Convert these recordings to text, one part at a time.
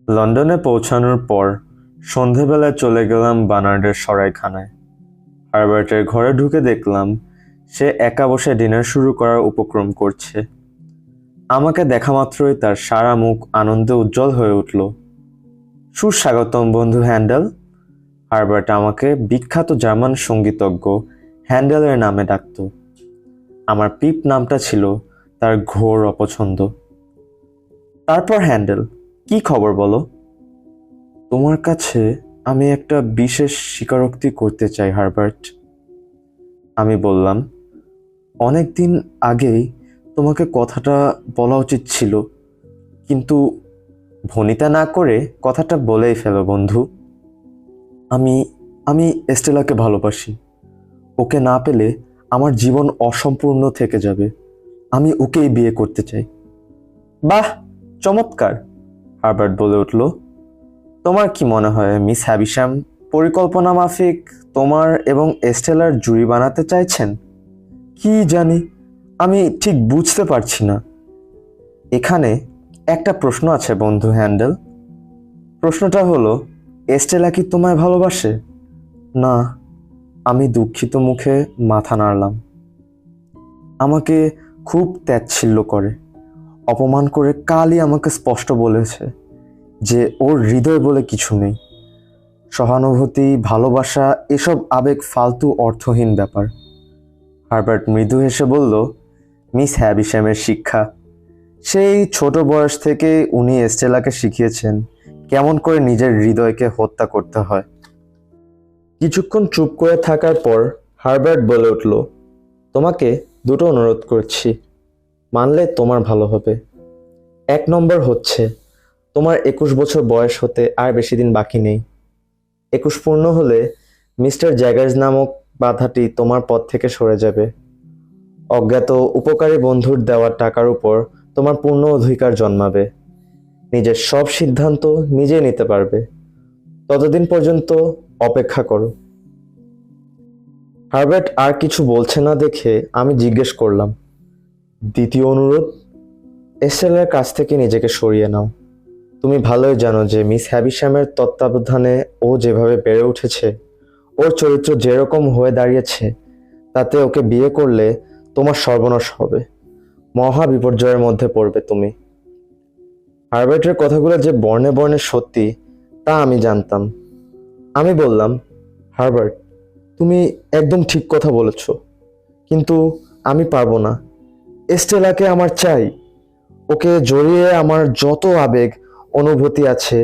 লন্ডনে পৌঁছানোর পর সন্ধেবেলায় চলে গেলাম বার্নার্ডের সরাইখানায়। হারবার্টের ঘরে ঢুকে দেখলাম সে একা বসে ডিনার শুরু করার উপক্রম করছে। আমাকে দেখা মাত্রই তার সারা মুখ আনন্দে উজ্জ্বল হয়ে উঠল। সুস্বাগতম বন্ধু হ্যান্ডেল। হারবার্ট আমাকে বিখ্যাত জার্মান সঙ্গীতজ্ঞ হ্যান্ডেলের নামে ডাকত। আমার পিপ নামটা ছিল তার ঘোর অপছন্দ। তারপর হ্যান্ডেল, কি খবর বলো? তোমার কাছে আমি একটা বিশেষ স্বীকারোক্তি করতে চাই হারবার্ট। আমি বললাম, অনেকদিন আগেই তোমাকে কথাটা বলা উচিত ছিল, কিন্তু ভনিতা না করে কথাটা বলেই ফেলো বন্ধু। আমি আমি এস্টেলাকে ভালোবাসি। ওকে না পেলে আমার জীবন অসম্পূর্ণ থেকে যাবে। আমি ওকেই বিয়ে করতে চাই। বাহ, চমৎকার, হারবার্ট বলে উঠল। তোমার কি মনে হয় মিস হ্যাভিশাম পরিকল্পনা মাফিক তোমার এবং এস্টেলার জুড়ি বানাতে চাইছেন? কি জানি, আমি ঠিক বুঝতে পারছি না। এখানে একটা প্রশ্ন আছে বন্ধু হ্যান্ডেল। প্রশ্নটা হলো, এস্টেলা কি তোমায় ভালোবাসে? না। আমি দুঃখিত মুখে মাথা নাড়লাম। আমাকে খুব তাচ্ছিল্য করে, অপমান করে কালই আমাকে স্পষ্ট বলেছে যে ওর হৃদয় বলে কিছু নেই। সহানুভূতি, ভালোবাসা এসব আবেগ ফালতু অর্থহীন ব্যাপার। হারবার্ট মৃদু হেসে বলল, মিস হ্যাভিশামের শিক্ষা। সেই ছোট বয়স থেকে উনি এস্টেলাকে শিখিয়েছেন কেমন করে নিজের হৃদয়কে হত্যা করতে হয়। কিছুক্ষণ চুপ করে থাকার পর হারবার্ট বলে উঠল, তোমাকে দুটো অনুরোধ করছি, মানলে তোমার ভালো হবে। 1 নম্বর হচ্ছে, তোমার 21 বছর বয়স হতে আর বেশি দিন বাকি নেই। 21 পূর্ণ হলে মিস্টার জ্যাগার্স নামক বাধাটি তোমার পথ থেকে সরে যাবে। অজ্ঞাত উপকারী বন্ধুর দেওয়া টাকার উপর তোমার পূর্ণ অধিকার জন্মাবে। নিজের সব সিদ্ধান্ত নিজে নিতে পারবে। ততদিন পর্যন্ত অপেক্ষা করো। হারবার্ট আর কিছু বলছে না দেখে আমি জিজ্ঞেস করলাম, দ্বিতীয় অনুরোধ? এস্টেলার কাছ থেকে নিজেকে সরিয়ে নাও। তুমি ভালোই জানো যে মিস হ্যাভিশামের তত্ত্বাবধানে ও যেভাবে বেড়ে উঠেছে, ওর চরিত্র যেরকম হয়ে দাঁড়িয়েছে, তাতে ওকে বিয়ে করলে তোমার সর্বনাশ হবে। মহা বিপর্যয়ের মধ্যে পড়বে তুমি। হারবার্টের কথাগুলো যে বর্ণে বর্ণে সত্যি তা আমি জানতাম। আমি বললাম, হারবার্ট, তুমি একদম ঠিক কথা বলেছ, কিন্তু আমি পারবো না। এস্টেলাকে আমার চাই। ওকে জড়িয়ে আমার যত আবেগ অনুভূতি আছে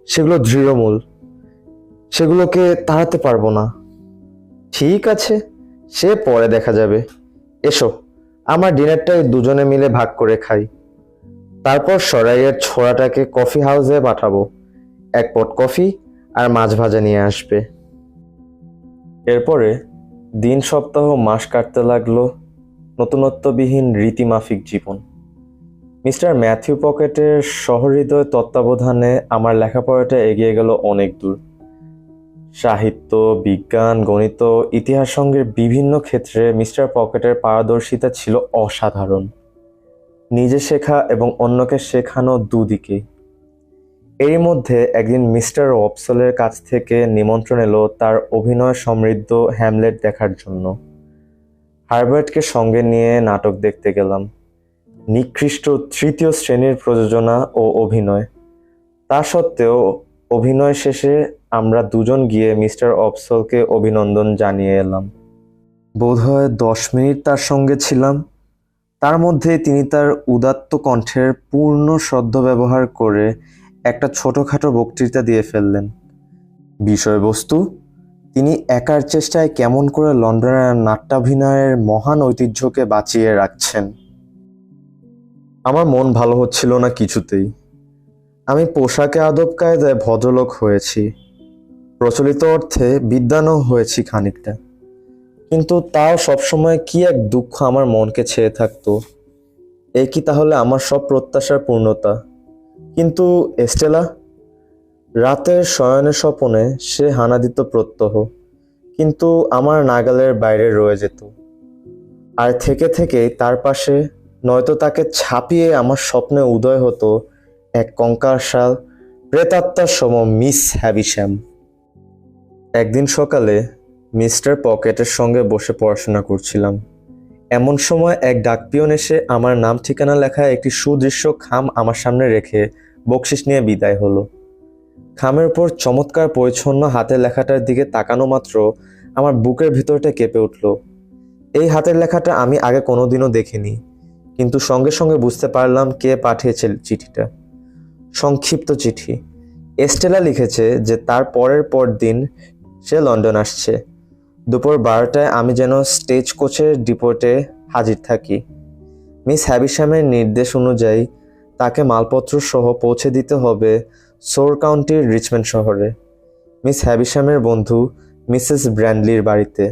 সেগুলো দৃঢ়মূল। সেগুলোকে তাড়াতে পারবো না। ঠিক আছে, সে পরে দেখা যাবে। এসো, আমার ডিনারটাই দুজনে মিলে ভাগ করে খাই। তারপর সরাইয়ের ছোড়াটাকে কফি হাউসে পাঠাবো। 1 পট কফি আর মাছ ভাজা নিয়ে আসবে। এরপরে দিন, সপ্তাহ, মাস কাটতে লাগলো নতুনত্ববিহীন রীতিমাফিক জীবন। মিস্টার ম্যাথিউ পকেটের সহৃদয় তত্ত্বাবধানে আমার লেখাপড়াটা এগিয়ে গেল অনেক দূর। সাহিত্য, বিজ্ঞান, গণিত, ইতিহাস সঙ্গের বিভিন্ন ক্ষেত্রে মিস্টার পকেটের পারদর্শিতা ছিল অসাধারণ। নিজে শেখা এবং অন্যকে শেখানো দুদিকেই। এরই মধ্যে একদিন মিস্টার ওপসলের কাছ থেকে নিমন্ত্রণ এলো তার অভিনয় সমৃদ্ধ হ্যামলেট দেখার জন্য। হারবার্টকে সঙ্গে নিয়ে নাটক দেখতে গেলাম। নিকৃষ্ট 3য় শ্রেণীর প্রযোজনা ও অভিনয়। তা সত্ত্বেও অভিনয় শেষে আমরা দুজন গিয়ে মিস্টার ওপসলকে অভিনন্দন জানিয়ে এলাম। বোধহয় 10 মিনিট তার সঙ্গে ছিলাম। তার মধ্যে তিনি তার উদাত্ত কণ্ঠের পূর্ণ সদ্ব্যবহার করে একটা ছোটখাটো বক্তৃতা দিয়ে ফেললেন। বিষয়বস্তু, তিনি একার চেষ্টায় কেমন করে লন্ডনের নাট্যাভিনয়ের মহান ঐতিহ্যকে বাঁচিয়ে রাখছেন। আমার মন ভালো হচ্ছিল না কিছুতেই। আমি পোশাকে আদব কায়দায় ভদ্রলোক হয়েছি, প্রচলিত অর্থে বিদ্বানও হয়েছি খানিকটা, কিন্তু তাও সবসময় কি এক দুঃখ আমার মনকে ছেয়ে থাকতো। এই কি তাহলে আমার সব প্রত্যাশার পূর্ণতা? কিন্তু এস্টেলা? রাতের শয়নে স্বপনে সে হানা দিত প্রত্যহ, কিন্তু আমার নাগালের বাইরে রয়ে যেত। আর থেকে থেকেই তার পাশে, নয়তো তাকে ছাপিয়ে আমার স্বপ্নে উদয় হতো এক কঙ্কালসার প্রেতাত্মার সম মিস হ্যাভিশ্যাম। একদিন সকালে মিস্টার পকেটের সঙ্গে বসে পড়াশোনা করছিলাম। এমন সময় এক ডাকপিয়ন এসে আমার নাম ঠিকানা লেখা একটি সুদৃশ্য খাম আমার সামনে রেখে বকশিস নিয়ে বিদায় হলো। খামের উপর চমৎকার পরিচ্ছন্ন হাতের লেখাটার দিকে তাকানো মাত্র আমার বুকের ভিতরটা কেঁপে উঠল। এই হাতের লেখাটা আমি আগে কোনোদিনও দেখিনি, কিন্তু সঙ্গে সঙ্গে বুঝতে পারলাম কে পাঠিয়েছে চিঠিটা। সংক্ষিপ্ত চিঠি। এস্টেলা লিখেছে যে তার পর দিন সে লন্ডন আসছে। দুপুর 12টায় আমি যেন স্টেজ কোচের ডিপোতে হাজির থাকি। মিস হ্যাভিশ্যামের নির্দেশ অনুযায়ী তাকে মালপত্র সহ পৌঁছে দিতে হবে সোর কাউন্টির রিচমন্ড শহরে, মিস হ্যাভিশ্যামের বন্ধু মিসেস ব্র্যান্ডলির বাড়িতে।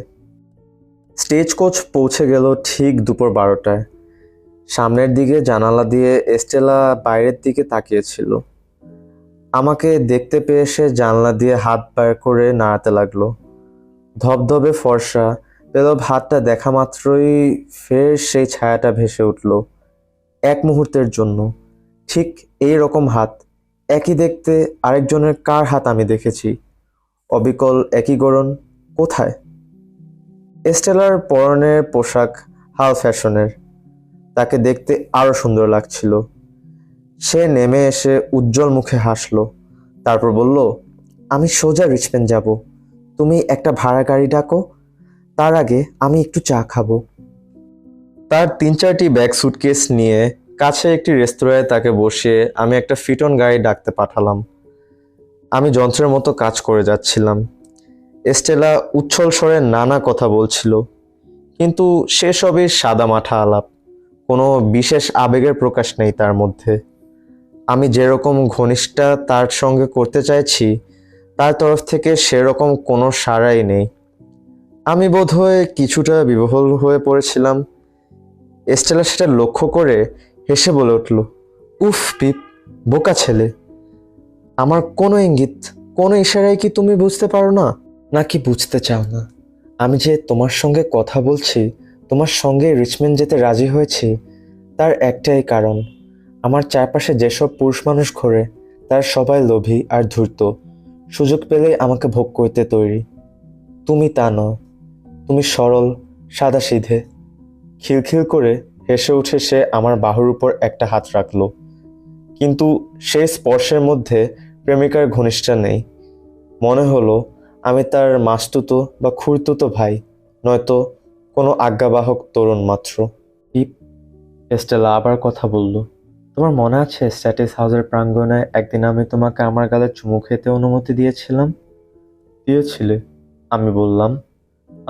স্টেজ কোচ পৌঁছে গেল ঠিক দুপুর 12টায়। সামনের দিকে জানালা দিয়ে এস্টেলা বাইরের দিকে তাকিয়েছিল। আমাকে দেখতে পেয়ে সে জানলা দিয়ে হাত বার করে নাড়াতে লাগলো। ধবধবে ফর্সা পেলব হাতটা দেখা মাত্রই ফের সেই ছায়াটা ভেসে উঠল। এক মুহূর্তের জন্য ঠিক এই রকম হাত, একই দেখতে আরেকজনের কার হাত আমি দেখেছি? অবিকল একই গড়ন, কোথায়? এস্টেলার পরনের পোশাক হাল ফ্যাশনের, তাকে দেখতে আরো সুন্দর লাগছিল। সে নেমে এসে উজ্জ্বল মুখে হাসলো, তারপর বলল, আমি সোজা রিচমন্ড যাব, তুমি একটা ভাড়া গাড়ি ডাকো, তার আগে আমি একটু চা খাবো। তার 3-4টি ব্যাগ সুটকেস নিয়ে কাছে একটি রেস্তোরাঁয় তাকে বসিয়ে আমি একটা ফিটন গাড়ি ডাকতে পাঠালাম। আমি যন্ত্রের মতো কাজ করে যাচ্ছিলাম। এস্টেলা উচ্ছল স্বরে নানা কথা বলছিল, কিন্তু সেসবই সাদামাঠা আলাপ, কোনো বিশেষ আবেগের প্রকাশ নেই তার মধ্যে। আমি যেরকম ঘনিষ্ঠতা তার সঙ্গে করতে চাইছি তার তরফ থেকে সেরকম কোনো সাড়াই নেই। আমি বোধহয় কিছুটা বিহ্বল হয়ে পড়েছিলাম। এস্টেলা সেটা লক্ষ্য করে হেসে বলে উঠল, উফ পিপ, বোকা ছেলে। আমার কোনো ইঙ্গিত, কোনো ইশারায় কি তুমি বুঝতে পারো না, নাকি বুঝতে চাও না? আমি যে তোমার সঙ্গে কথা বলছি, তোমার সঙ্গে রিচমন্ড যেতে রাজি হয়েছি, তার একটাই কারণ, আমার চারপাশে যেসব পুরুষ মানুষ ঘোরে তার সবাই লোভী আর ধূর্ত, সুযোগ পেলেই আমাকে ভোগ করতে তৈরি। তুমি তা নও, তুমি সরল, সাদাসিধে। খিলখিল করে হেসে উঠে সে আমার বাহুর উপর একটা হাত রাখলো, কিন্তু সেই স্পর্শের মধ্যে প্রেমিকার ঘনিষ্ঠতা নেই। মনে হলো আমি তার মাস্তুতো বা খুড়তুতো ভাই, নয়তো কোনো আজ্ঞাবাহক তরুণ মাত্র। পিপ, এস্টেলা আবার কথা বলল, তোমার মনে আছে স্ট্যাটিস হাউসের প্রাঙ্গণে একদিন আমি তোমাকে আমার গালে চুমু খেতে অনুমতি দিয়েছিলাম? দিয়েছিলে, আমি বললাম।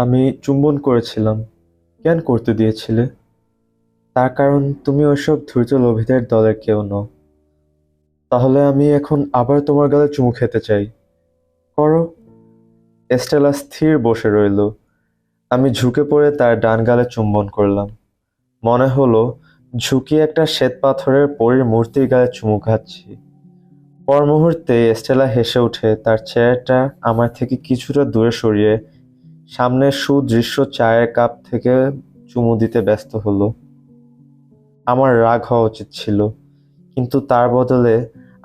আমি চুম্বন করেছিলাম। কেন করতে দিয়েছিলে? তার কারণ তুমি ওইসব ধূর্ত লোভীদের দলের কেউ নও। তাহলে আমি এখন আবার তোমার গালে চুমু খেতে চাই। করো। এস্টেলা স্থির বসে রইল। আমি ঝুঁকে পড়ে তার ডান গালে চুম্বন করলাম। মনে হলো ঝুঁকি একটা শ্বেত পাথরের পরীর মূর্তির গায়ে চুমু খাচ্ছি। পর মুহূর্তে এস্টেলা হেসে উঠে তার চেয়ারটা আমার থেকে কিছুটা দূরে সরিয়ে সামনে সুদৃশ্য চায়ের কাপ থেকে চুমু দিতে ব্যস্ত হলো। আমার রাগ হওয়া উচিত ছিল, কিন্তু তার বদলে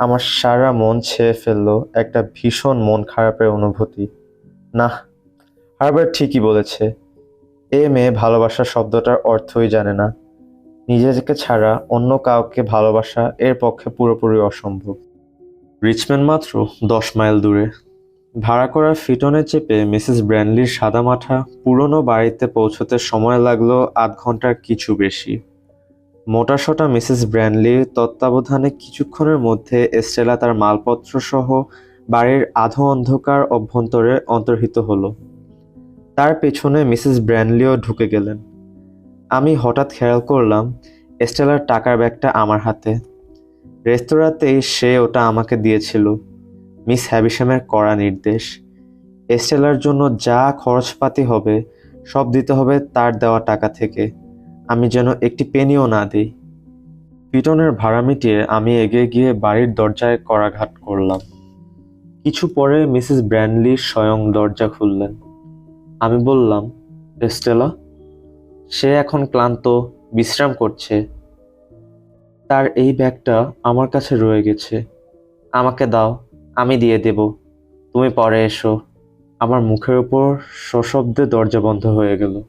আমার সারা মন ছেয়ে ফেললো একটা ভীষণ মন খারাপের অনুভূতি। না, হার্বার্ট ঠিকই বলেছে, এ মেয়ে ভালোবাসা শব্দটার অর্থই জানে না। নিজেকে ছাড়া অন্য কাউকে ভালোবাসা এর পক্ষে পুরোপুরি অসম্ভব। রিচমন্ড মাত্র 10 মাইল দূরে। ভাড়া করা ফিটনে চেপে মিসেস ব্র্যান্ডলির সাদামাঠা পুরনো বাড়িতে পৌঁছতে সময় লাগলো 8 ঘন্টার কিছু বেশি। মোটাসোটা মিসেস ব্র্যান্ডলির তত্ত্বাবধানে কিছুক্ষণের মধ্যে এস্টেলা তার মালপত্র সহ বাড়ির আধো অন্ধকার অভ্যন্তরে অন্তর্হিত হলো। তার পেছনে মিসেস ব্র্যান্ডলিও ঢুকে গেলেন। আমি হঠাৎ খেয়াল করলাম এস্টেলার টাকার ব্যাগটা আমার হাতে। রেস্তোরাঁতেই সে ওটা আমাকে দিয়েছিল। মিস হ্যাভিশ্যামের কড়া নির্দেশ, এস্টেলার জন্য যা খরচপাতি হবে সব দিতে হবে তার দেওয়া টাকা থেকে, আমি যেন একটি পেনিও না দিই। পিটনের ভাড়া মিটিয়ে আমি এগিয়ে গিয়ে বাড়ির দরজায় কড়াঘাত করলাম। কিছু পরে মিসেস ব্র্যান্ডলি স্বয়ং দরজা খুললেন। আমি বললাম, এস্টেলা? সে এখন ক্লান্ত, বিশ্রাম করছে। তার এই ব্যাগটা আমার কাছে রয়ে গেছে। আমাকে দাও, আমি দিয়ে দেব। তুমি পরে এসো। আমার মুখের উপর সশব্দে দরজা বন্ধ হয়ে গেল।